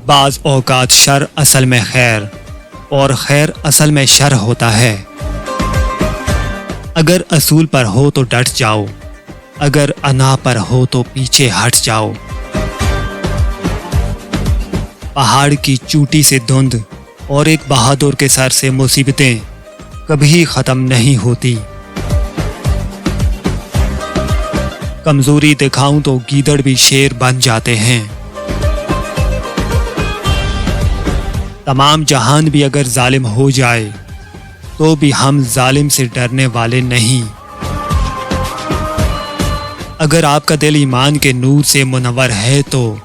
بعض اوقات شر اصل میں خیر اور خیر اصل میں شر ہوتا ہے۔ اگر اصول پر ہو تو ڈٹ جاؤ، اگر انا پر ہو تو پیچھے ہٹ جاؤ۔ پہاڑ کی چوٹی سے دھند اور ایک بہادر کے سر سے مصیبتیں کبھی ختم نہیں ہوتی۔ کمزوری دکھاؤں تو گیدڑ بھی شیر بن جاتے ہیں۔ تمام جہان بھی اگر ظالم ہو جائے تو بھی ہم ظالم سے ڈرنے والے نہیں۔ اگر آپ کا دل ایمان کے نور سے منور ہے تو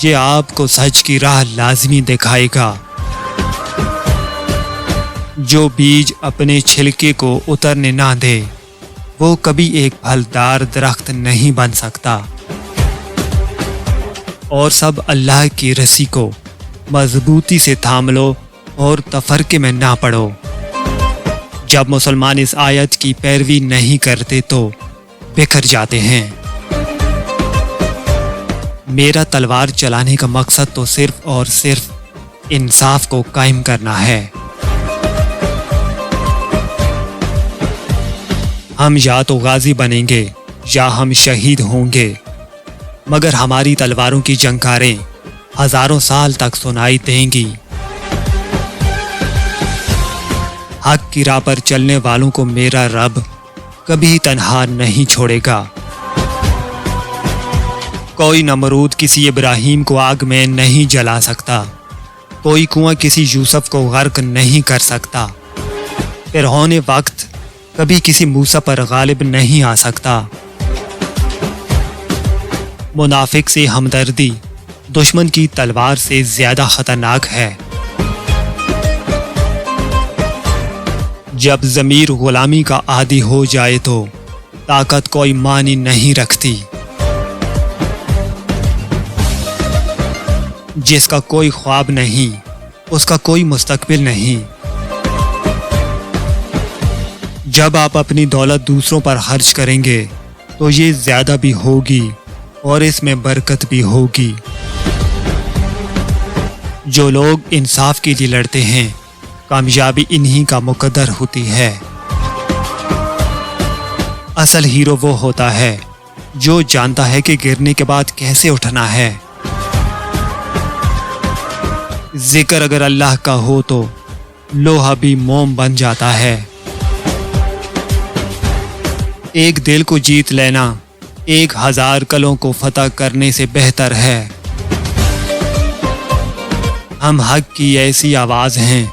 یہ آپ کو سچ کی راہ لازمی دکھائے گا۔ جو بیج اپنے چھلکے کو اترنے نہ دے وہ کبھی ایک پھلدار درخت نہیں بن سکتا۔ اور سب اللہ کی رسی کو مضبوطی سے تھام لو اور تفرقے میں نہ پڑو۔ جب مسلمان اس آیت کی پیروی نہیں کرتے تو بکھر جاتے ہیں۔ میرا تلوار چلانے کا مقصد تو صرف اور صرف انصاف کو قائم کرنا ہے۔ ہم یا تو غازی بنیں گے یا ہم شہید ہوں گے، مگر ہماری تلواروں کی جھنکاریں ہزاروں سال تک سنائی دیں گی۔ حق کی راہ پر چلنے والوں کو میرا رب کبھی تنہا نہیں چھوڑے گا۔ کوئی نمرود کسی ابراہیم کو آگ میں نہیں جلا سکتا، کوئی کنواں کسی یوسف کو غرق نہیں کر سکتا، فرعون وقت کبھی کسی موسیٰ پر غالب نہیں آ سکتا۔ منافق سے ہمدردی دشمن کی تلوار سے زیادہ خطرناک ہے۔ جب ضمیر غلامی کا عادی ہو جائے تو طاقت کوئی معنی نہیں رکھتی۔ جس کا کوئی خواب نہیں اس کا کوئی مستقبل نہیں۔ جب آپ اپنی دولت دوسروں پر خرچ کریں گے تو یہ زیادہ بھی ہوگی اور اس میں برکت بھی ہوگی۔ جو لوگ انصاف کے لیے لڑتے ہیں کامیابی انہی کا مقدر ہوتی ہے۔ اصل ہیرو وہ ہوتا ہے جو جانتا ہے کہ گرنے کے بعد کیسے اٹھنا ہے۔ ذکر اگر اللہ کا ہو تو لوہا بھی موم بن جاتا ہے۔ ایک دل کو جیت لینا 1000 قلعوں کو فتح کرنے سے بہتر ہے۔ ہم حق کی ایسی آواز ہیں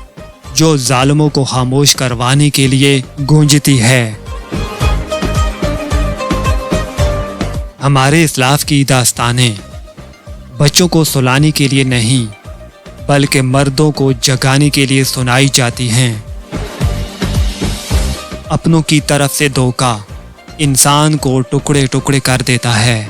جو ظالموں کو خاموش کروانے کے لیے گونجتی ہے۔ ہمارے اسلاف کی داستانیں بچوں کو سلانے کے لیے نہیں بلکہ مردوں کو جگانے کے لیے سنائی جاتی ہیں۔ اپنوں کی طرف سے دھوکہ انسان کو ٹکڑے ٹکڑے کر دیتا ہے۔